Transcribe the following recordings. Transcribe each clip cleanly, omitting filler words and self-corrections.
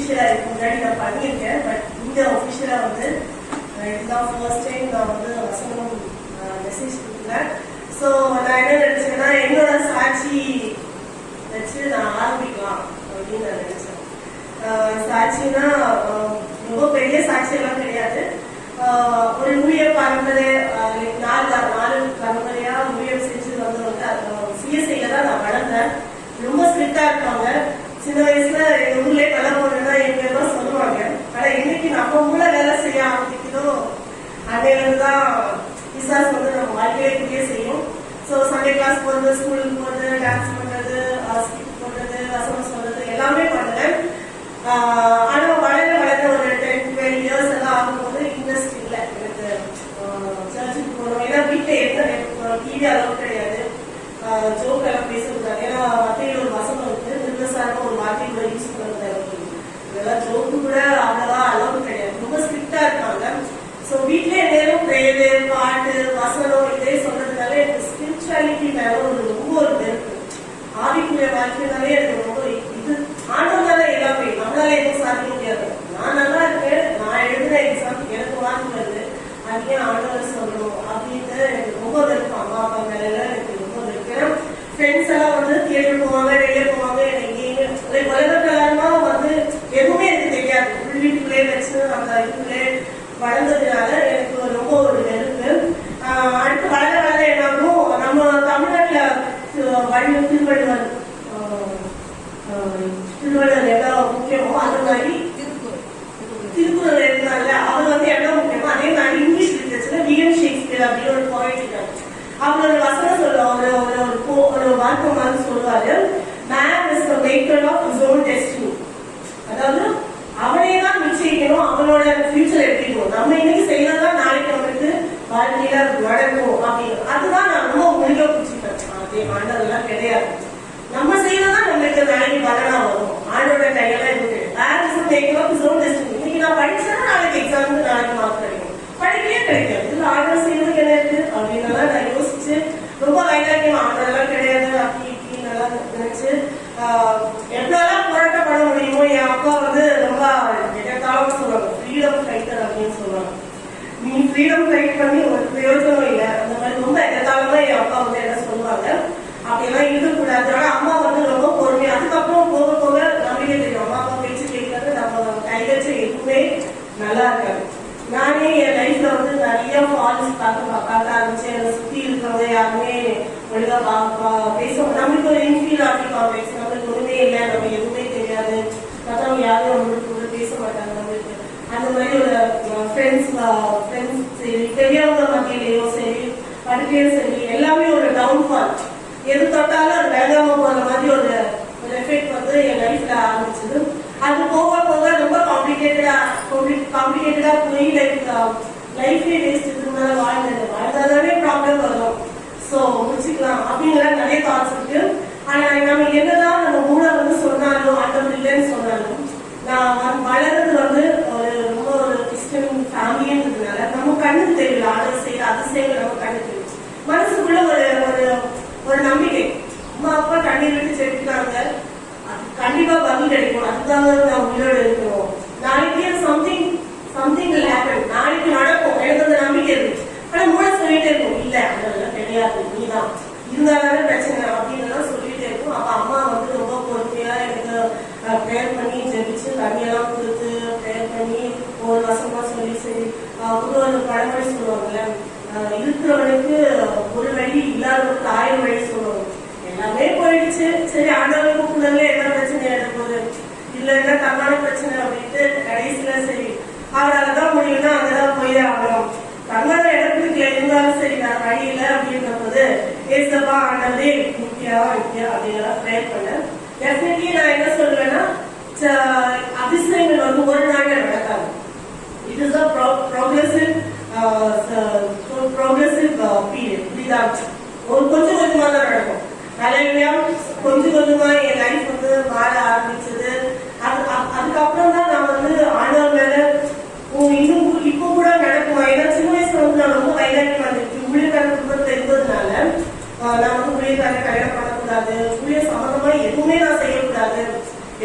அஃபிஷியலாக இதுக்கு முன்னாடி நான் பண்ணியிருக்கேன். பட் இந்த அஃபிஷியலாக வந்து இதுதான் ஃபர்ஸ்ட் டைம் நான் வந்து வசனம் மெசேஜ் கொடுக்குறேன். ஸோ நான் என்ன நினச்சேன்னா என்னோட சாட்சி வச்சு நான் ஆரம்பிக்கலாம் அப்படின்னு நான் நினச்சேன். சாட்சின்னா ரொம்ப பெரிய சாட்சியெல்லாம் கிடையாது. ஒரு ஊழியர் பரம்பரை 4 பரம்பரையா ஊழியர் செஞ்சு வந்தவங்க சிஎஸ்ஐல தான் நான் வளர்ந்தேன். ரொம்ப ஸ்ட்ரிக்டா இருப்பாங்க. சின்ன வயசுல எங்க ஊர்லயே வேலை போனா என் பேர் சொல்லுவாங்க. ஆனா இன்னைக்கு நம்ம ஊர்ல வேலை செய்ய ஆரம்பிக்குதோ அன்னையிலிருந்துதான் விசாஸ் வந்து நம்ம வாழ்க்கையிலேயே செய்யும். ஸோ சண்டே கிளாஸ் போறது, ஸ்கூலுக்கு போறது, டான்ஸ் பண்றது, ஸ்கிப் போடுறது, வசனம் சொல்றது எல்லாமே பண்ணுவேன். ஆனா வளர ஒரு 10-12 இயர்ஸ் எல்லாம் ஆகும்போது இன்ட்ரெஸ்ட் இல்லை எனக்கு சர்ச்சுக்கு போகணும். ஏன்னா வீட்டில் என்ன டிவி அளவு கிடையாது, ஜோக் எல்லாம் பேசக்கூடாது. ஏன்னா மத்தியில் ஒரு வசனம் இருக்கு, நிர்வசாரம் ஒரு வார்த்தை கூட யூஸ் பண்ணக்கூடாது. இதெல்லாம் ஜோக்கு கூட அவ்வளவா அளவு கிடையாது, ரொம்ப ஸ்ட்ரிக்டா இருக்காங்க. ஸோ வீட்லயே நேரம் பிரேயரு, பாட்டு, வசனம் இதே சொல்றதுனால எனக்கு ஸ்பிரிச்சுவாலிட்டி மேல ரொம்ப ஒரு வெறுப்பு. ஆவிக்குரிய வாழ்க்கைனாலே எனக்கு ரொம்ப இது ஆண்டவனால எல்லாமே நம்மளால எதுவும் சாதிக்க முடியாது. நான் நல்லா இருக்கேன், நான் எழுதின எக்ஸாம் எனக்கு மார்க் வருது, அதுக்கே ஆண்டவர் சொல்லணும் அப்படின்னு எனக்கு ரொம்ப வெறுப்பு. அம்மா அப்பா மேல எனக்கு ரொம்ப வெறுப்பு. ஏன்னா ஃப்ரெண்ட்ஸ் எல்லாம் வந்து தியேட்டர் போவாங்க, வெளியே போவாங்க. எனக்கு உலகத்தலாமா வந்து எதுவுமே எனக்கு தெரியாது. உள் வீட்டுக்குள்ளே வச்சு அந்த இதுக்குள்ளே வளர்ந்ததுனால எனக்கு ரொம்ப ஒரு வெறுப்பு. அடுத்து வளர என்னாகும், நம்ம தமிழ்நாட்டுல திருவள்ளுவர் எவ்வளவு முக்கியமோ அது மாதிரி திருக்குறள் இருந்தாங்க. அவர் வந்து எவ்வளவு முக்கியமோ அதே மாதிரி இங்கிலீஷ் லிட்டரேச்சர்ல வில்லியம் ஷேக்ஸ்பியர் அப்படின்னு ஒரு போயிட் இருக்காரு. அவர் ஒரு வசனம் சொல்லுவாங்க, ஒரு வார்த்தை மாதிரி சொல்லுவாரு, man is the maker of his own destiny. அதாவது அவனே தான் நிச்சயிக்கணும் அவனோட ஃபியூச்சர் எப்படி இருக்கும். நம்ம இன்னைக்கு செய்யறதான் நாளைக்கு அவனுக்கு வாழ்க்கையில நடக்கும் அப்படின்னு. அதுதான் நான் ரொம்ப முழுக பிடிச்சிட்டேன். அதே ஆண்டவெல்லாம் கிடையாது, நம்ம செய்யறதான் நம்மளுக்கு நாளைக்கு பலனா வரும். ஆண்டோட கையெல்லாம் இருக்கு. இன்னைக்கு நான் படிச்சேன்னா நாளைக்கு எக்ஸாமுக்கு நாளைக்கு மார்க் கிடைக்கும், படிக்கவே கிடைக்காது. இதுல ஆர்டர் செய்யறதுக்கு என்ன இருக்கு அப்படின்னு நான் யோசிச்சு ரொம்ப வைராக்கியம் ஆர்டர்லாம் கிடையாது அப்படி இப்படின்னு நல்லா நினைச்சு எவ்வளோலாம் போராட்டம் பண்ண முடியுமோ. என் அப்பா வந்து ரொம்ப எதாலும் சொல்லுவாங்க, ஃப்ரீடம் ஃபைட்டர் அப்படின்னு சொல்லுவாங்க. நீ ஃப்ரீடம் ஃபைட் பண்ணி ஒரு பிரயோஜனம் இல்லை, அந்த மாதிரி ரொம்ப எதாலுமே என் அப்பா வந்து என்ன சொல்லுவாங்க. அப்படியெல்லாம் இருக்கக்கூடாது. ஆனா அம்மா வந்து ரொம்ப பொறுமை. அதுக்கப்புறம் போக போக நம்பிக்கை தெரியும், அம்மா அப்பா பேச்சு கேட்கறது நம்ம கை வச்சு எதுவுமே நல்லா இருக்காது. நானே என் லைஃப்ல வந்து நிறைய ஃபால்ஸ் பார்க்க ஆரம்பிச்சேன். என்னை சுத்தி இருக்கிறவங்க யாருமே ஒழுங்கா பேச, நம்மளுக்கு ஒரு இன்ஃபீரியாரிட்டி காம்ப்ளெக்ஸ், நம்மளுக்கு ஒண்ணுமே இல்லை, நம்ம எதுவுமே தெரியாது, மற்றவங்க யாரும் நம்மளுக்கு கூட பேச மாட்டாங்க. நம்மளுக்கு அந்த மாதிரி ஒரு ஃப்ரெண்ட்ஸ் சரி, பெரியவங்க மத்தியிலையும் சரி, படுக்கையும் சரி, எல்லாமே ஒரு டவுன்ஃபால். எது தொட்டாலும் அது வேண்டாம போற மாதிரி ஒரு எஃபெக்ட் வந்து என் லைஃப்ல ஆரம்பிச்சது. அது போக போக ரொம்ப காம்ப்ளிகேட்டடா போய் லைஃபே வேஸ்ட் இருக்கிறதுனால வாழ்ந்தாலே ப்ராப்ளம் வரும். ஸோ முடிச்சுக்கலாம் அப்படிங்கிற நிறைய தாட்ஸ் இருக்கு. ஆனா நம்ம என்னதான் நம்ம மூளை வந்து சொன்னாலும் ஆண்டவர் இல்லைன்னு சொன்னாலும், நான் வளர்றது வந்து ரொம்ப ஒரு கிறிஸ்டியன் ஃபேமிலின்றதுனால நம்ம கண்ணுக்கு தெரியல. ஆர்டர் செய்ய அதிசயங்கள் நம்ம கண்ணுக்கு தெரியும். மனசுக்குள்ள ஒரு நம்பிக்கை, அம்மா அப்பா கண்ணீர் விட்டு செலுத்தினாங்க, கண்டிப்பா பதில் கிடைக்கும், அதுக்காக நான் உயிரோடு இருக்கணும், நாளைக்கு சம்திங் will happen, நாளைக்கு நடக்கும், எனக்கு அந்த நம்பிக்கை இருக்கு. ஆனா மூளை சொல்லிட்டே இருக்கும், இல்ல அதெல்லாம் கிடையாது, நீதான் இருந்தாலே பிரச்சனை அப்படின்னு சொல்லிட்டே இருக்கும். அப்ப அம்மா வந்து ரொம்ப பொறுமையா எனக்கு ப்ரேயர் பண்ணி ஜெபிச்சு தண்ணியெல்லாம் கொடுத்து ப்ரேயர் பண்ணி ஒரு வசமா சொல்லி சரி ஒரு பழமொழி சொல்லுவாங்கல்ல, இருக்கிறவனுக்கு ஒரு வழி இல்லாதவனுக்கு 1000 வழி சொல்லுவாங்க. எல்லாமே போயிடுச்சு. சரி ஆண்டவனுக்கு கூடல என்ன பிரச்சனை போகுது, இல்லைன்னா தப்பான பிரச்சனை அப்படின்ட்டு கடைசியில சரி அவரால்தான் முடியும்னா அங்கதான் போய் ஆகணும். தங்காத இடத்துக்கு இருந்தாலும் சரி நான் வழி இல்லை அப்படின்ற போது ஏசப்பா ஆண்டவரே முக்கியா அப்படின்னா ப்ரேயர் பண்ண. டெஃபினெட்லி நான் என்ன சொல்லுவேன்னா, அதிசயங்கள் வந்து ஒரு நாள் நடக்காது. It is a progressive period. புரியுதா? ஒரு கொஞ்சம் கொஞ்சமா தான் நடக்கும். நிறைய கொஞ்சம் கொஞ்சமா என் லைஃப் வந்து மாற ஆரம்பிச்சது. அதுக்கப்புறம் தான் நான் வந்து ஆண்டவர் மேல இன்னும் இப்போ கூட நடக்குமா. ஏன்னா சின்ன வயசுல வந்து நான் ரொம்ப வைராக்கியம் வந்துச்சு. ஊழியக்கார குடும்பத்துல இருந்ததுனால நான் வந்து ஊழியக்கார கல்யாணம் பண்ணக்கூடாது, ஊழிய சம்பந்தமா எதுவுமே நான் செய்யக்கூடாது,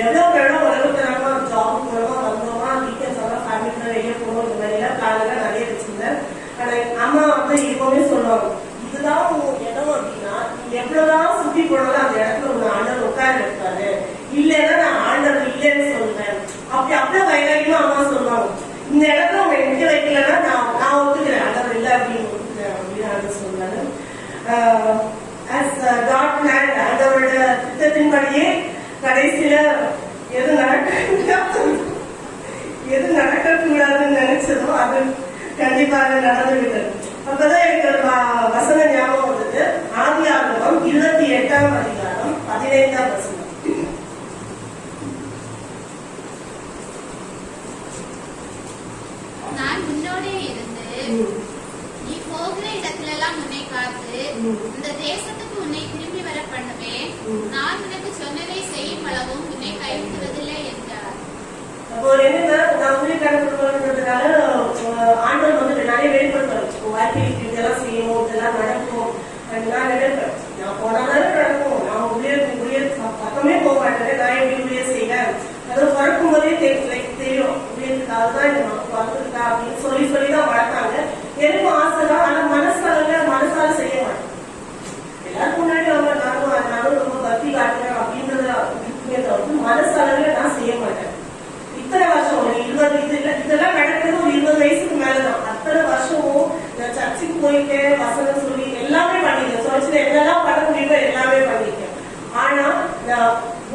எவ்வளவு உலகத்தனமா ஜாப் போனோமா வந்தோமா வீக்கெண்ட்ஸ் எல்லாம் ஃபேமிலியோட வெளியே போகணும் இந்த மாதிரி எல்லாம் பிளான் எல்லாம் நிறைய வச்சிருந்தேன். ஆனா அம்மா வந்து எப்பவுமே சொல்லுவாங்க, இதுதான் உன் இடம் அப்படின்னா நீ எவ்வளவுதான் சுத்தி போனாலும் அந்த இடத்துல உங்க ஆண்டவர் உட்கார இருக்காரு, இல்லைன்னா நான் ஆண்டவர் இல்லைன்னு சொல்லுவேன். அப்படியே வைராக்கியமா அம்மா சொல்லுவாங்க, இந்த இடத்துல உங்க நிக்க வைக்கலன்னா நான் ஒத்துக்கிறேன், ஆண்டவர் இல்லை அப்படின்னு ஒத்துக்கிறேன் அப்படின்னு ஆண்டவர் சொல்றாரு. ஆண்டவரோட திட்டத்தின்படியே கடைசியில எது நடக்கக்கூடாதுன்னு நினைச்சதோ அது கண்டிப்பாக நடந்து விட்டது. அப்பதான் எனக்கு வசன ஞாபகம் வந்தது. ஆதியாகமம் 28ஆம் அதிகாரம் 15ஆம் வசனம். நான் உன்னோடே இருந்து நீ போகிற இடத்துல எல்லாம் உன்னை காத்து இந்த தேசத்துக்கு உன்னை திரும்பி வர பண்ணுவேன். நான் உனக்கு சொன்னதை செய்யும் அளவும் உன்னை கைவிடுவதில்லை என்றார். அப்போ என்னன்னா நான் ஊழியக்கான குடும்பம்ன்றதுனால ஆண்டவர் வந்து நிறைய வெளிப்படுத்துவார். வாழ்க்கைக்கு இதெல்லாம் செய்யணும், இதெல்லாம் நடக்கும். நான் நினைப்பேன், நான் போனாலும் நடக்கும், நான் ஊழியர் பக்கமே போக மாட்டேன், நான் எப்படி ஊழியர் செய்வேன். அதாவது பிறக்கும் போதே தெரியும் ஊழியத்துக்காக தான் இந்த நமக்கு வந்திருக்கா அப்படின்னு சொல்லிதான் வளர்த்தாங்க. எனக்கும் ஆசை தான், ஆனா மனசால செய்ய மாட்டேன். எல்லாருக்கும் முன்னாடி நானும் ரொம்ப பக்தி காட்டுறேன் அப்படின்றத தவிர்த்து மனசாலவே நான் செய்ய மாட்டேன். இத்தனை வருஷம் ஒரு 20 இதெல்லாம் நடக்கிறது ஒரு 20 வயசுக்கு மேலதான். அத்தனை வருஷமும் நான் சர்ச்சுக்கு போயிட்டேன், வசனம் சொல்லி எல்லாமே பண்ணிருக்கேன். சர்ச்சில் என்னெல்லாம் பண்ண முடியுமோ எல்லாமே பண்ணிருக்கேன். ஆனா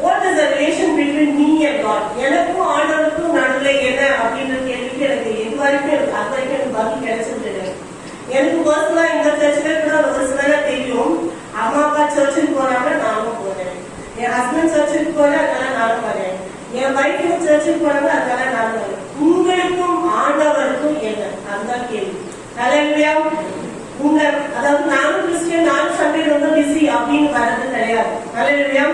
what is the relation between me and God? எனக்கும் ஆண்டவருக்கும் நடுவில் என்ன அப்படின்ற கேள்விக்கு எனக்கு அது வரைக்கும் எனக்கு பதில் கிடைச்சது. எனக்கு பர்சனலா இந்த சர்ச்சில் கூட ஒரு சில தெரியும். அம்மா அப்பா சர்ச்சுக்கு போறாங்க, நானும் போறேன். என் ஹஸ்பண்ட் சர்ச்சுக்கு போறேன், அதனால நானும் வரேன். என் வைஃபு சர்ச்சுக்கு போறாங்க, அதனால நானும் வரேன். உங்களுக்கும் ஆண்டவருக்கும் என்ன? அதுதான் கேள்வி. ஹல்லேலூயா. அதாவது நானும் கிறிஸ்டியன், நானும் சண்டே ரொம்ப பிஸி அப்படின்னு வர்றது கிடையாது. ஹல்லேலூயா.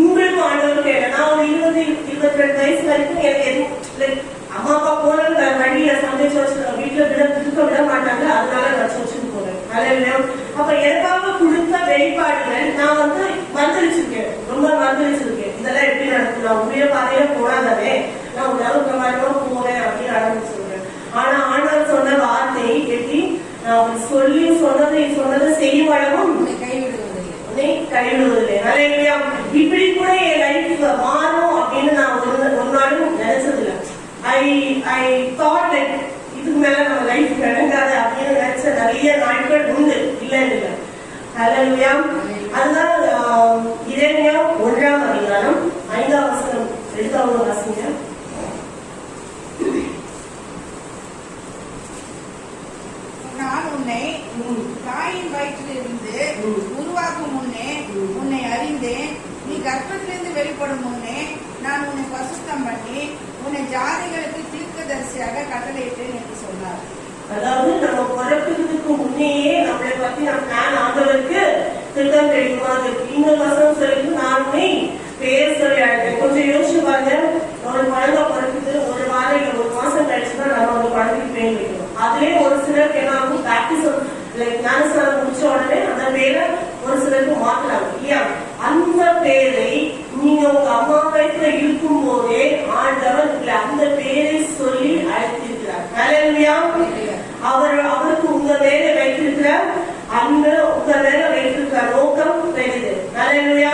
உங்களுக்கும் ஆண்டவருக்கும் என்ன? நான் ஒரு 20-22 வயசு வரைக்கும் எனக்கு எதுவும் அம்மா அப்பா போன வழியில சண்டே சர்ச் வீட்டுல இருக்க விட மாட்டாங்க, அதனால நான் சர்ச்சுக்கு போறேன். ஹல்லேலூயா. அப்ப எனக்காக கொடுத்த வெளிப்பாடுகள் நான் வந்து மறுதளிச்சிருக்கேன், ரொம்ப மறுதளிச்சிருக்கேன். இதெல்லாம் எப்படி நடக்கும், நான் உரிய பாதையில போனாதானே நான் உங்களால பிரமாணமா போறேன் அப்படின்னு ஆரம்பிச்சிருக்கேன். ஆனா ஆண்டவர் சொன்ன வார்த்தை எப்படி, நான் சொன்னதை செய்யும் அளவும் உன்னை கைவிடுவதில்லை. ஹல்லேலூயா. இப்படி கூட என் லைஃப் மாறும் அப்படின்னு நான் ஒரு நாளும் நினைச்சதில்லை. I thought like இதுக்கு மேல நம்ம லைஃப் நடக்காது அப்படின்னு நினைச்ச நிறைய நாட்கள் உண்டு, இல்லைன்னு இல்லை. ஹல்லேலூயா. அதுதான் எரேமியா 1ஆம் அதிகாரம் 5ஆம் வசனம் 2வது வாசிங்க. நான் உன்னை தாயின் வயிற்றிலிருந்து உருவாக்கும் முன்னே உன்னை அறிந்தேன். நீ கர்ப்பத்திலிருந்து வெளிப்படும் முன்னே நான் உன்னை பசுத்தம் பண்ணி உன்னை ஜாதிகளுக்கு தீர்க்கதரிசியாக கட்டளையிட்டேன் என்று சொன்னார். அதாவது நம்ம பிறக்கிறதுக்கு முன்னேயே நம்மளை பத்தி நம்ம பிளான் ஆண்டவருக்கு திட்டம் தெரியுமா? இன்னொரு வசனம் சொல்லி நானுமே பேர் சொல்லி அழைத்தேன். கொஞ்சம் யோசிச்சு பாருங்க, ஒரு குழந்தை பிறக்குது, ஒரு வாரம் இல்லை ஒரு மாசம் கழிச்சுதான் நம்ம ஒரு குழந்தைக்கு பேர் வைக்கணும். அதுலயே ஒரு சிலருக்கு என்ன ஆகும், பிராக்டிஸ் ஞானஸ்தானம் முடிச்ச உடனே அந்த பேரை ஒரு சிலருக்கு மாத்தலாம் இல்லையா? அந்த பேரை நீங்க உங்க அம்மா வயசுல இருக்கும் போதே ஆண்டவர் அந்த பேரை சொல்லி அழைத்திருக்கிறார். ஹல்லேலூயா. அவருக்கு உங்க மேல வைத்திருக்கிற அன்பு, உங்க மேல வைத்திருக்கிற நோக்கம் பெரிது. ஹல்லேலூயா.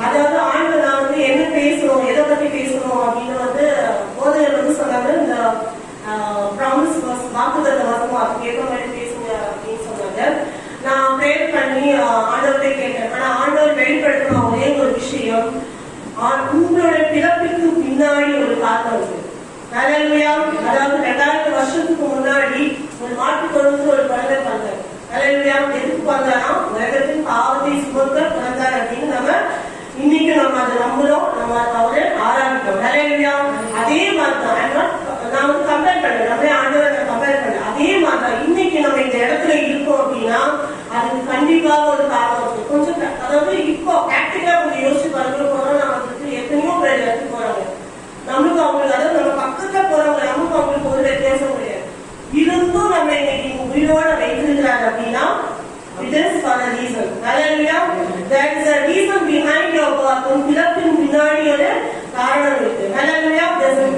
அதாவது ஆண்டவர் நான் வந்து என்ன பேசணும், எதை பத்தி பேசணும் அப்படின்னு வந்து போதகர் வந்து சொன்னாங்க, இந்த ப்ராமிஸ் வாக்குதத்த வசனம் அதுக்கு ஏற்ற மாதிரி பேசுங்க அப்படின்னு சொன்னாங்க. நான் பிரேயர் பண்ணி ஆண்டவர்கிட்ட கேட்டேன். ஆனா ஆண்டவர் வெளிப்படுத்தணும் ஒரே ஒரு விஷயம், உங்களோட பிறப்புக்கு பின்னாடி ஒரு காரணம் இருக்கு. ஹல்லேலூயா. அதாவது 2000 வருஷத்துக்கு முன்னாடி ஒரு மாட்டு தொழுத்து ஒரு குழந்தை பிறந்தார். ஹல்லேலூயா. எதுக்கு பிறந்தாரா? உலகத்தின் பாவத்தை சுமக்க பிறந்தார் அப்படின்னு இன்னைக்கு நம்ம அதை நம்புறோம், நம்ம அவரை ஆராதிக்கிறோம். ஹல்லேலூயா. அதே மாதிரிதான் நான் வந்து கம்பேர் பண்ணேன், நம்ம ஆண்டவரை கம்பேர் பண்ணேன். அதே மாதிரிதான் இன்னைக்கு நம்ம இந்த இடத்துல இருக்கோம் அப்படின்னா அதுக்கு கண்டிப்பாக ஒரு காரணம் இருக்கு. கொஞ்சம் அதாவது இப்போ பிராக்டிக்கலா கொஞ்சம் யோசிச்சு பாருங்க. கொரோனா வந்துட்டு எத்தனையோ பேர் இடத்துக்கு போறாங்க, நம்மளுக்கு அவங்களுக்கு, அதாவது நம்ம பக்கத்துல போறவங்க நமக்கு அவங்களுக்கு ஒரு வித்தியாசம் கிடையாது. இருந்தும் நம்ம இன்னைக்கு உயிரோட வைத்திருக்கிறாங்க அப்படின்னா it is for a reason. Hallelujah. There is a reason behind your birth. பிறப்பின் பின்னாடி ஒரு காரணம் இருக்கு. Hallelujah. There is a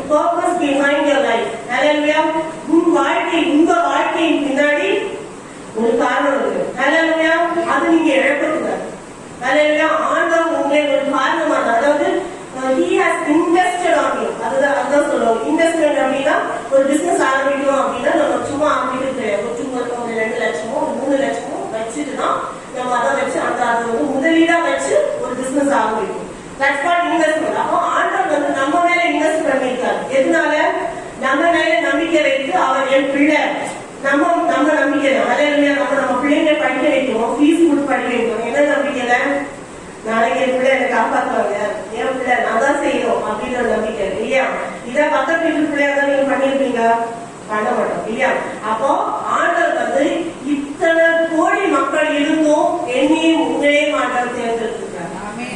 ஒரு பிசினஸ் ஆரம்பிக்கணும் அப்படின்னா நம்ம சும்மா ஆரம்பிக்கிறது கிடையாது. சும்மா ஒரு 2 லட்சமோ 3 லட்சமோ வச்சுட்டு தான் நம்ம அதை வச்சு அந்த அதை வந்து முதலீடா வச்சு ஒரு பிசினஸ் ஆரம்பிக்கும். That's what investment. அப்போ ஆண்டவர் வந்து நம்ம மேல இன்வெஸ்ட் பண்ணிருக்காரு. எதனால? நம்ம மேல நம்பிக்கை வைத்து அவர் என் பிள்ளை நம்ம நம்பிக்கை நம்ம பிள்ளைங்க படிக்க வைக்கணும், ஃபீஸ் கொடுத்து படிக்க வைக்கணும். என்ன நம்பிக்கையில? நாளைக்கு என் பிள்ளை என்னை காப்பாற்றுவாங்க, என் பிள்ளை நான் தான் செய்யணும் அப்படின்ற நம்பிக்கை இல்லையா? இதை பக்கத்து வீட்டு பிள்ளையா தான் நீங்க பண்ணிருப்பீங்க? பண்ண மாட்டோம் இல்லையா? அப்போ ஆண்டவர் வந்து இத்தனை கோடி மக்கள் இருந்தும் என்னையும் உங்களையும் ஆண்டவர் தேர்ந்தெடுத்திருக்காரு.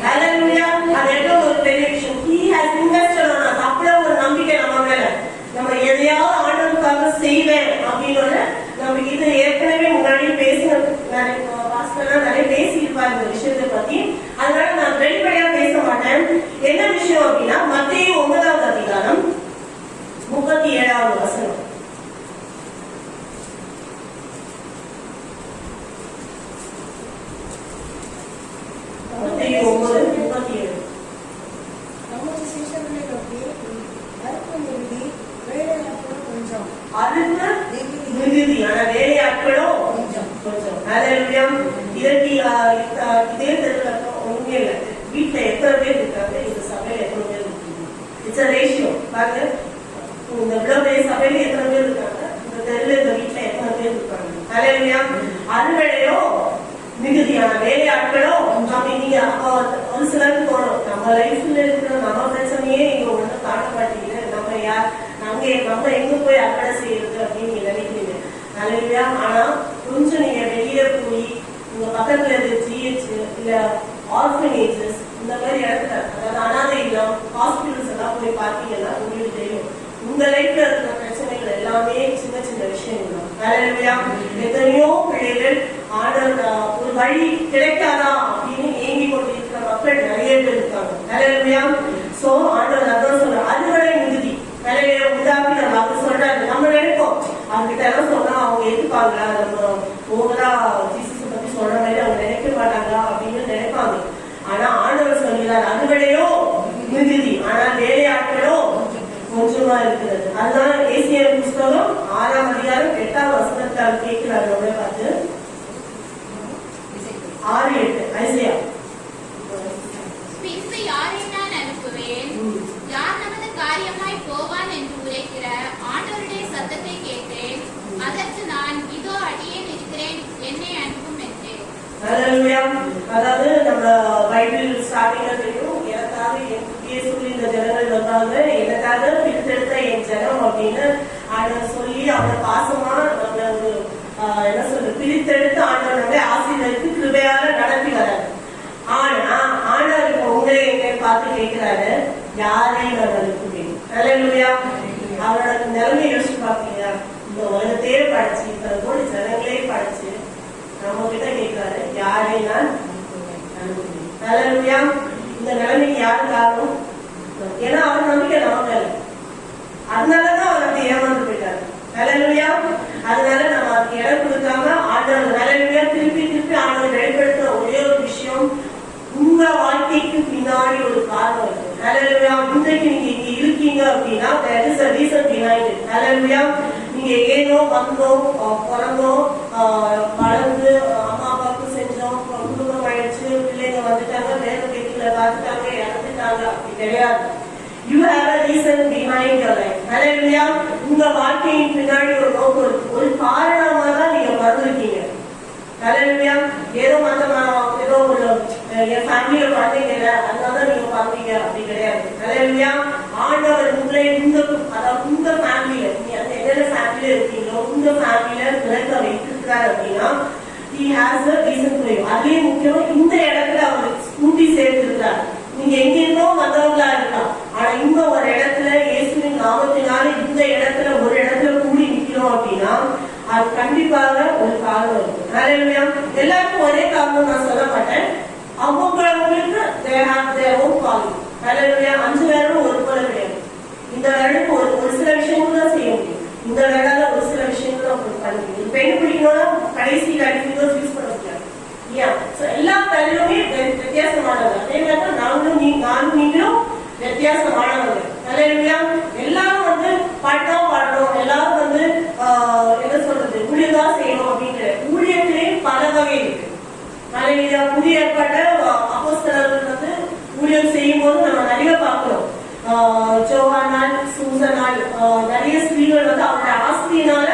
அது ஒரு பெரிய விஷயம். He has invested on us. அப்படியே ஒரு நம்பிக்கை நம்ம மேல. நம்ம எதையாவது ஆண்டவருக்காக செய்வேன் அப்படின்னு நம்ம இது ஏற்கனவே முன்னாடி பேசின நிறைய பேசியிருப்பாரு இந்த விஷயத்தை பத்தி. அதனால நான் வெளிப்படையா பேச மாட்டேன். என்ன விஷயம் அப்படின்னா மத்தேயு 9வது அதிகாரம் 37வது வசனம். மத்தேயு 9:37. நமது சீஷர்களை நோக்கி அறுப்பு மிகுதி வேலையாட்களும் கொஞ்சம், அறுப்பு மிகுதி ஆனா வேலையாட்களோ கொஞ்சம். ஹல்லேலூயா. இதற்கு இதே தெருல ஒண்ணுமே இல்லை. வீட்டுல எத்தனை பேர் இருக்காங்க, இந்த சபையில எத்தனை பேர் இருக்காங்க? It's a ratio. பாருங்க, இந்த இவ்வளவு பெரிய சபையில எத்தனை பேர் இருக்காங்க, இந்த தெருல இந்த வீட்டுல எத்தனை பேர் இருக்காங்க? ஹல்லேலூயா. அறுவடையோ மிகுதியான வேலையாட்களோ நீங்க ஒரு சிலருக்கு தோணும், நம்ம லைஃப்ல இருக்கிற நம்ம பிரச்சனையே இங்க ஒண்ணு காட்ட மாட்டீங்க, நம்ம எங்க போய் அறுவடை செய்யறது அப்படின்னு நீங்க நினைக்கிறீங்க. ஹல்லேலூயா. ஆனா கொஞ்சம் நீங்க வெளியே போய் உங்க பக்கத்துல இருக்க GH இல்ல ஆர்ஃபனேஜஸ் இந்த மாதிரி இடத்துல, அதாவது அனாதை இல்லம், ஹாஸ்பிட்டல்ஸ் எல்லாம் போய் பார்த்தீங்கன்னா உங்களுக்கு தெரியும் உங்க லைஃப்ல இருக்கிற பிரச்சனைகள் எல்லாமே சின்ன சின்ன விஷயங்கள் தான். ஹல்லேலூயா. எத்தனையோ பிள்ளைகள் ஆண்டவர் ஒரு வழி கிடைக்காதா அப்படின்னு ஏங்கி கொண்டு இருக்கிற மக்கள் நிறைய பேர் இருக்காங்க. ஹல்லேலூயா. சோ ஆண்டவர் அதான் சொல்ற அறுவடை மிகுதி வேலையை உண்டாக்கி நம்ம அவர் சொல்றாரு. நம்ம நினைப்போம் அவர்கிட்ட எல்லாம் சொன்னா அவங்க எதிர்ப்பாங்களா, நம்ம ஓவரா ஜீசஸ் பத்தி சொல்ற மாதிரி அவங்க நினைக்க மாட்டாங்களா அப்படின்னு நினைப்பாங்க. ஆனா ஆண்டவர் சொல்கிறார் அறுவடையோ மிகுதி ஆனா வேலையாட்களோ கொஞ்சமா இருக்கிறது. அதுதான் ஏசியா புஸ்தகம் 6ஆம் அதிகாரம் 8வது வசனத்தால் கேட்கிறார். நம்ம பார்த்து 6:8 ஐசியா. பின்பு யாரை நான் அனுப்புவேன், யார் நமது காரியமாய் போவான் என்று உரைக்கிற ஆண்டவருடைய சத்தத்தை கேட்டேன். அதற்கு நான் இதோ அடியேன் இருக்கிறேன், என்னை அனுப்பும் என்றேன். ஹல்லேலூயா. அதாவது நம்ம பைபிள் ஸ்டார்டிங்ல தெரியும், எனக்காக இயேசுவின் இந்த ஜனங்கள் வந்தாங்க, எனக்காக பிரித்தெடுத்த என் ஜனம் அப்படின்னு ஆண்டவர் சொல்லி அவர் பாசமா நம்ம ஒரு என்ன சொல்ற பிரித்தெடுத்து ஆண்டவர் நம்மளை ஆசீர்வதித்து கிருபையால நடத்தி வராரு. ஆனா ஆண்டவர் இப்ப உங்களை என்னை பார்த்து கேட்கிறாரு, யாரையும் நான் அனுப்புவேன். ஹல்லேலூயா. அவரோட நிலைமை யோசிச்சு பாத்தீங்களா? இந்த உலகத்தையே படைச்சு இத்தனை கோடி ஜனங்களே படைச்சு நம்ம கிட்ட கேட்கிறாரு, யாரை நான் அனுப்புவேன். ஹல்லேலூயா. இந்த நிலைமைக்கு யாரு காரணம்? ஏன்னா அவர் நம்பிக்கை நம்ம மேல. அதனாலதான் அவர் அப்படி ஏமாந்து போயிட்டாரு. ஹல்லேலூயா. அதனால நம்ம அதுக்கு இடம் கொடுக்காம ஆண்டவர் ஹல்லேலூயா திருப்பி ஆண்டவர் வெளிப்படுத்துற ஒரே ஒரு விஷயம், உங்க வாழ்க்கைக்கு பின்னாடி ஒரு காரணம் இருக்கு. ஹல்லேலூயா. இன்றைக்கு நீங்க இங்க இருக்கீங்க அப்படின்னா there is a reason behind it. ஹல்லேலூயா. நீங்க ஏனோ வந்தோம், பிறந்தோம், வளர்ந்து அம்மா அப்பாவுக்கு செஞ்சோம், குடும்பம் ஆயிடுச்சு, பிள்ளைங்க வந்துட்டாங்க, வேற வீட்டுல பார்த்துட்டாங்க, இறந்துட்டாங்க, அப்படி கிடையாது. You have a reason behind your life. Hallelujah. உங்க வாழ்க்கையின் பின்னாடி ஒரு நோக்கம் இருக்கு, ஒரு காரணமா தான் நீங்க வந்திருக்கீங்க. Hallelujah. ஏதோ ஏதோ ஒரு என் ஃபேமிலியில குழந்தைங்க இல்லை அதனால நீங்க பாத்தீங்க அப்படி கிடையாது. Hallelujah. ஆண்டவர் உங்களை அதாவது உங்க ஃபேமிலியில நீங்க என்னென்ன ஃபேமிலியில இருக்கீங்களோ உங்க ஃபேமிலியில விளக்க வைத்திருக்கிறார் அப்படின்னா he has a reason for you. அதுலயும் முக்கியமா இந்த இடத்துல அவர் கூட்டி சேர்த்திருக்கிறார். நீங்க எங்கிருந்தோ வந்தவங்களா இருக்கலாம், ஆனா இந்த ஒரு இடத்துல இயேசுவின் நாமத்தினால இந்த இடத்துல ஒரு இடத்துல கூடி நிக்கிறோம் அப்படின்னா அது கண்டிப்பாக ஒரு காரணம் இருக்கு. ஹல்லேலூயா. எல்லாருக்கும் ஒரே காரணம் நான் சொல்ல மாட்டேன், அவங்களுக்கு they have their own calling. ஹல்லேலூயா. 5 பேரும் ஒரு போல கிடையாது. இந்த வேலைக்கு ஒரு சில விஷயங்கள் தான் செய்ய முடியும், இந்த வேலையில ஒரு சில விஷயங்கள் தான் பண்ண முடியும். பெண் பிடிக்கணும்னா கடைசி ஃபிங்கர்ஸ் யூஸ் பண்ண முடியாது. எல்லா வேலையுமே வித்தியாசமானவங்க. அதே மாதிரி நானும் நீங்களும் வித்தியாசமானவங்க. ஹல்லேலூயா. எல்லாரும் வந்து பாடணும் ஊழியம் செய்யும் போது நம்ம நிறைய பார்க்கிறோம். ஜோவானால், சூசனால், நிறைய ஸ்திரீகள் வந்து அவருடைய ஆஸ்தியினால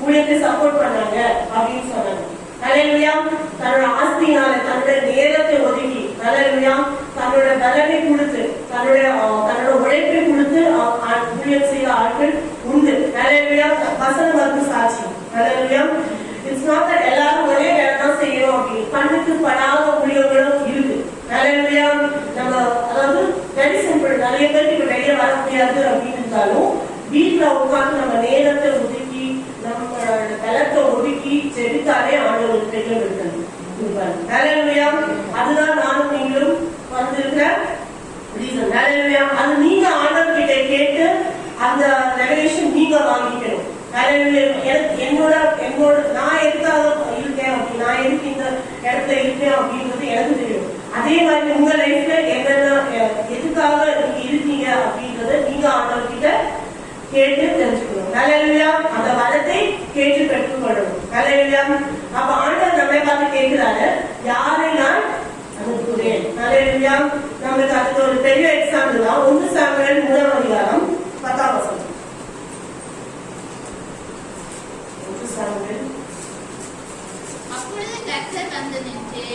ஊழியத்தை சப்போர்ட் பண்ணாங்க அப்படின்னு சொன்னாங்க. ஹல்லேலூயா. தன்னோட ஆஸ்தியினால தன்னுடைய நேரத்தை ஒதுக்கி, ஹல்லேலூயா, தன்னோட பலனை கொடுத்து, தன்னோட உழைப்பை கொடுத்து ஊழியம் செய்த ஆட்கள் உண்டு. ஹல்லேலூயா. வசனம் வந்து சாட்சி. ஹல்லேலூயா. இட்ஸ் நாட் தட் எல்லாரும் ஒரே வேலை தான் செய்யணும் அப்படின்னு கண்ணுக்கு படாத ஊழியர்களும் இருக்கு. ஹல்லேலூயா. நம்ம அதாவது வெரி சிம்பிள். நிறைய பேருக்கு இப்ப வெளியே வர முடியாது அப்படின்னு இருந்தாலும் வீட்டுல உட்கார்ந்து நம்ம நேரத்தை ஒதுக்கி நம்மளோட பலத்தை ஒதுக்கி ஜெபித்தாலே ஆண்டவர் பெரிய இருக்கிறது. ஹல்லேலூயா. அதுதான் நானும் நீங்களும் வந்திருக்கிற ரீசன். ஹல்லேலூயா. அது நீங்க ஆண்டவர் கிட்ட கேட்டு அந்த ரெவலேஷன் நீங்க வாங்கிக்கணும். என்னோட நான் எதுக்காக இருக்கேன் அப்படி, நான் எதுக்கு இந்த இடத்துல இருக்கேன் அப்படின்றது எனக்கு தெரியும். அதே மாதிரி உங்க லைஃப்ல என்னென்ன எதுக்காக நீங்க இருக்கீங்க அப்படின்றத நீங்க ஆண்டவர் கிட்ட கேட்டு தெரிஞ்சுக்கணும். ஹல்லேலூயா. அந்த வரத்தை கேட்டு பெற்றுக்கொள்ளணும். ஹல்லேலூயா. அப்ப ஆண்டவர் நம்மை பார்த்து கேட்கிறாரு, யாரை நான் அனுப்புகிறேன். ஹல்லேலூயா. நமக்கு அதுக்கு ஒரு பெரிய எக்ஸாம்பிள் தான் 1 சாமுவேல் 3ஆம் அதிகாரம் 10ஆம் வசனம். 1 சாமுவேல். அப்பொழுது கர்த்தர் வந்து நின்று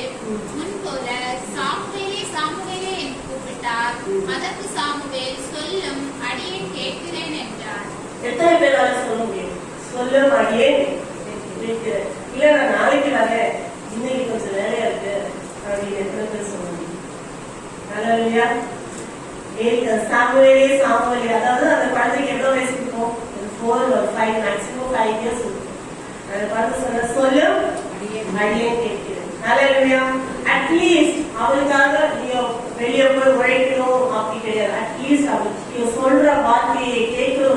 முன்போல சாமுவேலே சாமுவேலே என்று கூப்பிட்டார். அதற்கு சாமுவேல், சொல்லும், அடியேன் கேட்கிறேன் என்றார். எத்தனை பேரால சொல்ல முடியும்? சொல்லும், அடியேன் கேட்கிறேன். இல்ல நான் நாளைக்கு வரேன், இன்னைக்கு கொஞ்சம் வேலையா இருக்கு அப்படின்னு எத்தனை பேர் சொல்ல முடியும்? ஹல்லேலூயா. சாமுவேலே சாமுவேலே, அதாவது அந்த குழந்தைக்கு எவ்வளவு வயசு இருக்கும்? 4 or 5, மேக்ஸிமம் 5 years இருக்கும். அந்த குழந்தை சொன்ன சொல்லும், அடியேன் கேட்கிறேன். ஹல்லேலூயா. அட்லீஸ்ட் அவளுக்காக நீங்க வெளியே போய் உழைக்கணும் அப்படி கிடையாது. அட்லீஸ்ட் அவளுக்கு சொல்ற வார்த்தையை கேட்கிற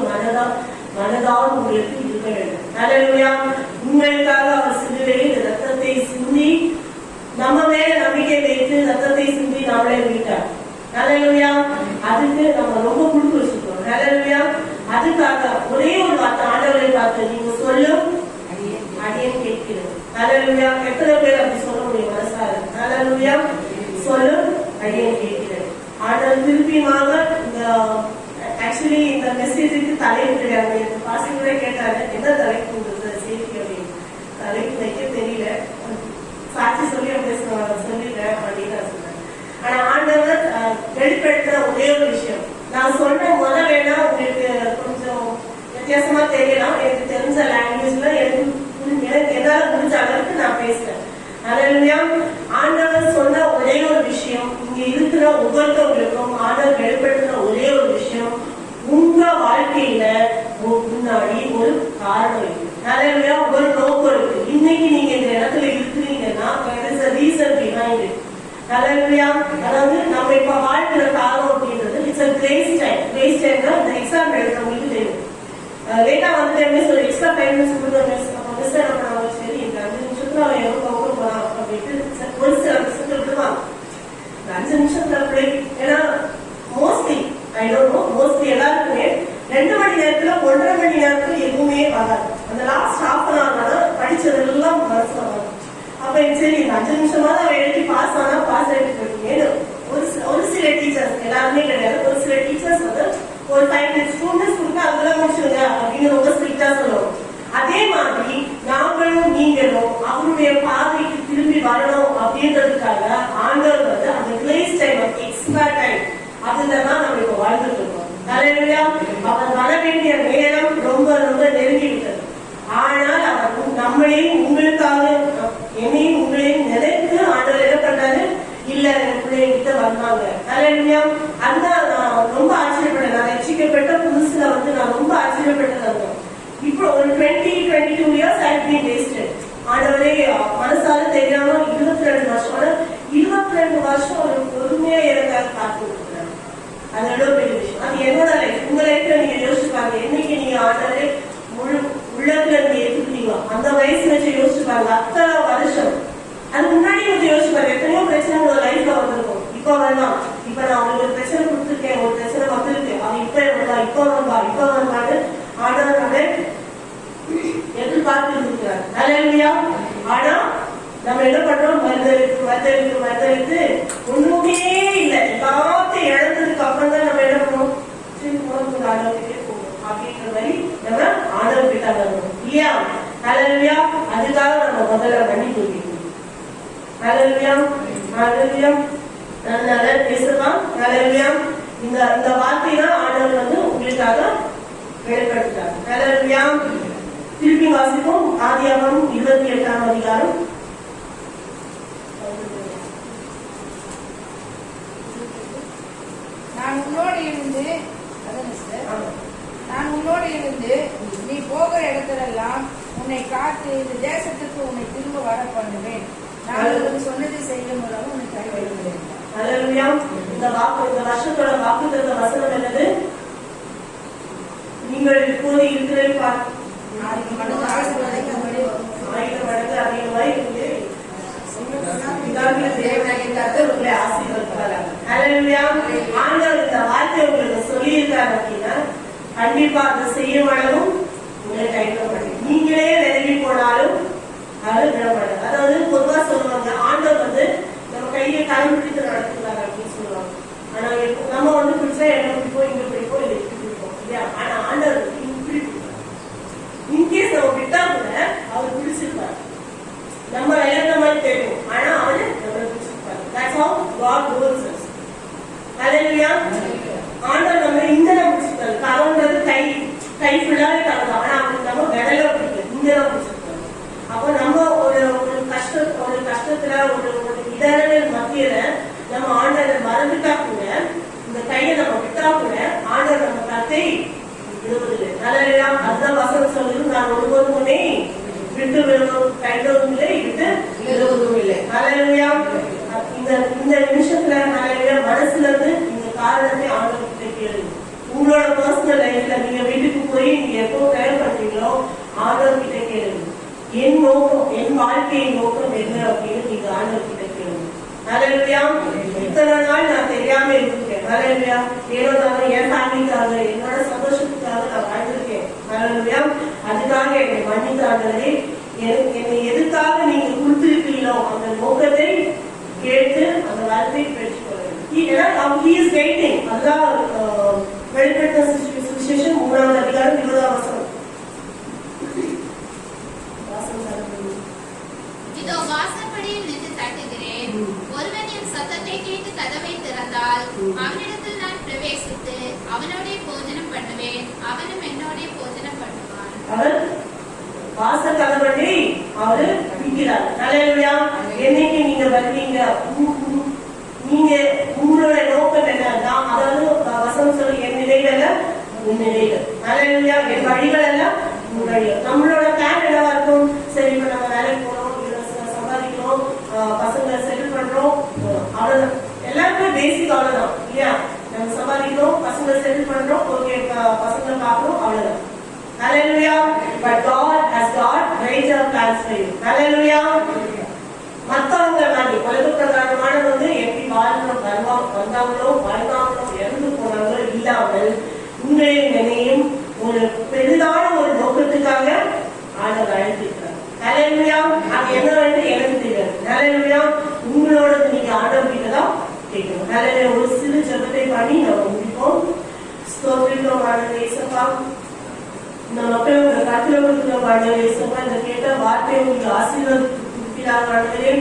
மனதால் உங்களுக்கு இருக்க வேண்டும். ஹல்லேலூயா. உங்களுக்காக அவர் சிலுவையில் ரத்தத்தை சிந்தி, நம்ம மேல நம்பிக்கை வைத்து ரத்தத்தை சிந்தி நம்மளே விட்டார். ஹல்லேலூயா. அதுக்கு நம்ம ரொம்ப கொடுத்து வச்சிருக்கோம். ஹல்லேலூயா. அதுக்காக ஒரே ஒரு வார்த்தை ஆண்டவரை பார்த்து, நீங்க சொல்லும், அடியேன் கேட்கிறேன். ஹல்லேலூயா. எத்தனை பேர் அப்படி சொல்ல முடியும் மனசார? ஹல்லேலூயா. சொல்லும், அடியேன் கேட்கிறேன். ஆண்டவர் திருப்பியுமாக இந்த ஆக்சுவலி இந்த மெசேஜுக்கு தலைப்பு கிடையாது. இந்த பாசிங் கூட கேட்டாரு, என்ன தலைப்புன்றது சேஃப்டி அப்படின்னு. தலைப்பு வைக்க தெரியல, சாட்சி சொல்லி சொல்லிடுறேன் அப்படின்னு நான் சொன்னேன். ஆனா ஆண்டவர் வெளிப்படுத்துற ஒரே ஒரு விஷயம் நான் சொல்றேன். முதல் வேணா உங்களுக்கு கொஞ்சம் வித்தியாசமா தெரியலாம். எனக்கு தெரிஞ்ச லாங்குவேஜ்ல எனக்கு என்னால முடிஞ்ச அளவுக்கு நான் பேசுறேன். ஹல்லேலூயா. ஆண்டவர் சொன்ன ஒரே ஒரு விஷயம், இங்க இருக்கிற ஒவ்வொருத்தவங்களுக்கும் ஆண்டவர் வெளிப்படுத்துற ஒரே ஒரு விஷயம், உங்க வாழ்க்கையில முன்னாடி ஒரு காரணம் இருக்கு. ஹல்லேலூயா. ஒரு நோக்கம் இருக்கு. இன்னைக்கு நீங்க இந்த இடத்துல இருக்கிறீங்கன்னா there is a reason behind it. ஹல்லேலூயா. அதாவது நம்ம இப்ப வாழ்க்கிற காலம் அப்படின்றது it's a grace time. grace timeனா இந்த எக்ஸாம் எழுதுறவங்களுக்கு தெரியும். லேட்டா வந்துட்டு சொல்லி எக்ஸ்ட்ரா 5 minutes கொடுத்து சரி இந்த 5 நிமிஷத்துல அவன் எவ்வளவு கவுக்க போறான் அப்படின்ட்டு ஒரு சில விஷயத்துல விடுவாங்க. 5 நிமிஷத்துல அப்படி, ஏன்னா mostly I don't know, mostly எல்லாருக்குமே 2 மணி நேரத்துல 1.5 மணி நேரத்துல எதுவுமே வராது. அந்த லாஸ்ட் ஹாஃப் அன் ஹவர் படிச்சதெல்லாம் மனசுல வரும். அப்ப சரி இந்த 5 நிமிஷமாவது அவன் எழுதி பாஸ் ஆனா பாஸ் ஆகிட்டு போயிட்டீங்க. ஒரு சில டீச்சர்ஸ், எல்லாருமே கிடையாது, ஒரு சில டீச்சர்ஸ் வந்து ஒரு 5 minutes 2 minutes கொடுத்தா அதெல்லாம் முடிச்சுடுங்க அப்படின்னு ரொம்ப ஸ்ட்ரிக்டா சொல்லுவோம். அதே மாதிரி நாங்களும் நீங்களும் அவருடைய பாதைக்கு திரும்பி வரணும் அப்படின்றதுக்காக ஆண்டவர் வந்து அந்த கிரேஸ் டைம், எக்ஸ்ட்ரா டைம், அதுலதான் நம்ம இப்ப வாழ்ந்துட்டு இருக்கோம். ஹல்லேலூயா. அவர் வர வேண்டிய நேரம் ரொம்ப ரொம்ப நெருங்கி விட்டது. ஆனால் அவர் நம்மளையும் உங்களுக்காக என்னையும் உங்களையும் நினைத்து ஆண்டவர் என்ன பண்றாரு? இல்ல பிள்ளைகிட்ட வந்தாங்க. ஹல்லேலூயா. அதுதான் நான் ரொம்ப ஆச்சரியப்பட்டேன். நான் ரட்சிக்கப்பட்ட புதுசுல வந்து நான் ரொம்ப ஆச்சரியப்பட்டது. இப்போ ஒரு 22 years I have been wasted. ஆண்டவரே மனசால தெரியாம 22 வருஷம், ஆனா 22 வருஷம் ஒரு பொறுமையா எனக்காக காத்துருக்கிறாங்க. அது எவ்வளவு பெரிய விஷயம். அது என்னோட லைஃப். உங்க லைஃப்ல நீங்க யோசிச்சு பாருங்க. என்னைக்கு நீங்க ஆண்டவரே உள்ளத்துல நீங்க ஏத்துக்கிட்டீங்க அந்த வயசு வச்சு யோசிச்சு பாருங்க. அத்தனை வருஷம் அதுக்கு முன்னாடி கொஞ்சம் யோசிச்சு பாருங்க. எத்தனையோ பிரச்சனை உங்க லைஃப்ல வந்திருக்கும். இப்ப வரலாம், இப்ப நான் உங்களுக்கு ஒரு பிரச்சனை கொடுத்துருக்கேன், ஒரு பிரச்சனை வந்திருக்கு, அவன் இப்ப வந்தான்னு ஆண்டவரை எதிர்பார்த்து இருக்கிறார். ஹல்லேலூயா. ஆனா நம்ம என்ன பண்றோம்? மறுதளித்து ஒண்ணுமே இல்லை, எல்லா ஹalleluya. இந்த இந்த வார்த்தை தான் ஆண்டவர் வந்து உங்களுக்காக வெளிப்படுத்துறார். ஹalleluya. திருப்பி வாசிப்போம். ஆதியாகமம் 28ஆம் அதிகாரம். நான் உன்னோடு இருந்து நீ போகிற இடத்திலெல்லாம் உன்னை காத்து இந்த தேசத்துக்கு உன்னை திரும்ப வர பண்ணுவேன். நான் உங்களுக்கு சொன்னதை செய்யும் மூலம் உன்னை கைவிடுவேன். ஹalleluya. இந்த வருஷத்தோட வாக்குத்தத்த வசனம் என்னது? நீங்கள் இப்போது இருக்கிற 1000 மடங்கு ஆசீர்வாதங்களை 1000 மடங்கு அதிகமாய் உங்களை ஆசீர்வதிப்பார். ஹalleluya. ஆண்டவர் இந்த வார்த்தை உங்களுக்கு சொல்லி இருக்காரு அப்படின்னா கண்டிப்பா அதை செய்யும் அளவும் உங்களை கைவிட மாட்டேன். நீங்களே விலகி போனாலும் அது விடமாட்டேன். அதாவது பொதுவா சொல்லுவாங்க ஆண்டவர் வந்து நம்ம கையை கரம் பிடித்து நடத்துறாரு அப்படின்னு சொல்லுவாங்க. ஆனா நம்ம வந்து பிடிச்சா என்ன பிடிப்போம், இங்க பிடிப்போம், இதை பிடிப்போம் இல்லையா? ஆனா ஆண்டவர் இப்படி பிடிப்பார். இன்கேஸ் நம்ம விட்டா கூட அவர் பிடிச்சிருப்பாரு. நம்ம இழந்த மாதிரி தெரியும், ஆனா அவரு நம்மளை பிடிச்சிருப்பாரு. That's how God rules us. ஹalleluya. ஆண்டவர் நம்ம இந்த பிடிச்சிருக்காரு. கரம்ன்றது கை ஃபுல்லாவே கரம் தான். ஆனா அவருக்கு நம்ம விரல பிடிக்கும், இங்க தான் பிடிச்சிருக்காரு. அப்போ நம்ம ஒரு கஷ்டத்துல ஒரு இடர்கள் மத்தியில நம்ம ஆண்டவர் மறந்துட்டா கூட இந்த கையை நம்ம விட்டா கூட ஆண்டவர் நம்ம கத்தை விடுவதில்லை. ஹalleluya. அதுதான் வசனம் சொல்லுது, நான் ஒருவரும் உன்னை விட்டு கைவிடவும் இல்லை, விட்டு விடுவதும் இல்லை. ஹalleluya. இந்த நிமிஷத்துல ஹalleluya மனசுல இருந்து இந்த காரணத்தை ஆண்டவர் கிட்ட கேளுங்க. உங்களோட பர்சனல் லைஃப்ல நீங்க வீட்டுக்கு போய் நீங்க எப்போ ப்ரேயர் பண்றீங்களோ ஆண்டவர் கிட்ட கேளுங்க. என் நோக்கம், என் வாழ்க்கையின் நோக்கம் என்ன அப்படின்னு நீங்க ஆண்டவர் கிட்ட கேளுங்க. ஹalleluya. இத்தனை நாள் நான் தெரியாம இருந்திருக்கேன். ஹalleluya. ஏதோ நான் என் ஃபேமிலிக்காக என்னோட சந்தோஷத்துக்காக நான் வாழ்ந்திருக்கேன். ஹalleluya. அதுக்காக என்னை மன்னித்த ஆண்டவரே, என்னை எதுக்காக நீங்க கொடுத்திருக்கீங்களோ அந்த நோக்கத்தை கேட்டு அந்த வார்த்தை பெற்றுக்கொள்ளுங்க. அதுதான் வெளிப்படுத்த சுவிசேஷம் 3ஆம் அதிகாரம் 20ஆம் வசனம். இதோ வாசற்படியில் நின்று தட்டுகிறேன். ஒருவன் என் சத்தத்தை கேட்டு கதவை திறந்தால் அவனிடத்தில் நான் பிரவேசித்து அவனோட போஜனம் பண்ணுவேன், அவனும் என்னோட போஜனம் பண்ணுவான். அவர் வாச கதவனை அவரு விற்கிறார். ஹalleluya. என்னைக்கு நீங்க வருவீங்க, நீங்க உங்களோட நோக்கம் என்ன? அதாவது வசனம் சொல்லி என் நிலைகள் உன் நிலைகள். ஹalleluya. என் வழிகள் எல்லாம் உன் வழிகள். நம்மளோட பிளான் என்னவா இருக்கும்? சரி, இப்ப நம்ம வேலைக்கு போறோம், சம்பாதிக்கிறோம், பசங்களை செட்டில் பண்றோம், அவ்வளவுதான். எல்லாருமே பேசிக் அவ்வளவுதான் இல்லையா? நம்ம சம்பாதிக்கிறோம், பசங்களை செட்டில் பண்றோம், ஓகே, பசங்களை பார்க்கணும், அவ்வளவுதான். Hallelujah. But God has got greater plans for you. Hallelujah. மத்தவங்க மாதிரி உலக பிரகாரமான வந்து எப்படி வந்தாங்களோ வாழ்ந்தாங்களோ இறந்து போனாங்களோ இல்லாமல் உங்களையும் என்னையும் ஒரு பெரிதான ஒரு நோக்கத்துக்காக ஆண்டவர் அழைத்திருக்கிறார். Hallelujah. அது என்ன வந்து எனக்கு தெரியாது. Hallelujah. உங்களோட நீங்க ஆண்டவர் கிட்ட தான் கேட்கணும். Hallelujah. ஒரு சிறு ஜெபத்தை பண்ணி நம்ம முடிப்போம். ஸ்தோத்திரம் ஆண்டவரே இயேசுப்பா. இந்த மக்கள் உங்க கருத்துல கொடுக்கிற ஆண்டவரே இயேசுப்பா, இந்த கேட்ட வார்த்தையை உங்களுக்கு ஆசீர்வதிக்கிறாங்க ஆண்டவரே.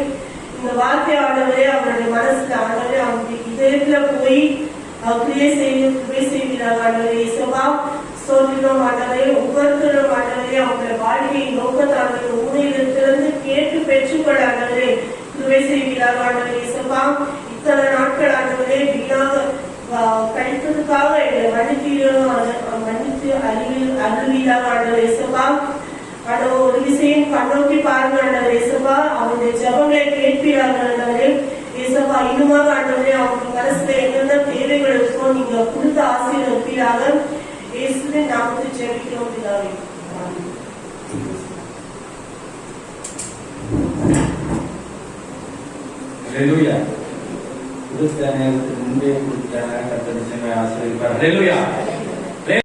இந்த வார்த்தை ஆண்டவரே அவருடைய மனசுல ஆண்டவரே அவங்களுடைய இதயத்துல போய் கிரியை செய்கிறாங்க ஆண்டவரே இயேசுப்பா. ஸ்தோத்திரம் ஆண்டவரே. ஒவ்வொருத்தரும் ஆண்டவரே அவங்களுடைய வாழ்க்கையின் நோக்கத்தை ஆண்டவரே உண்மையிலிருந்து கேட்டு பெற்றுக்கொள்ள ஆண்டவரே கிருபை செய்கிறாங்க ஆண்டவரே இயேசுப்பா. இத்தனை நாட்கள் ஆண்டவரே வீணாக கழித்ததுக்காக என்னை மன்னித்து அருள்வீராக ஆண்டவர் இயேசுப்பா. ஆண்டவர் ஒரு விஷயம் கண்ணோக்கி பாருங்க ஆண்டவர் இயேசுப்பா. அவருடைய ஜெபங்களை கேட்பீராக ஆண்டவரே இயேசுப்பா. இன்னுமாக ஆண்டவரே அவங்க மனசுல என்னென்ன தேவைகள் இருக்கோ நீங்க கொடுத்து ஆசீர்வதிப்பீராக. இயேசுவின் நாமத்தில் ஜெபிக்கிறோம் பிதாவே. ஹalleluya. கொடுத்த நேரத்துக்கு முன்பே கொடுத்த கர்த்தர் நிச்சயமாய் ஆசீர்வதிப்பார். ஹalleluya.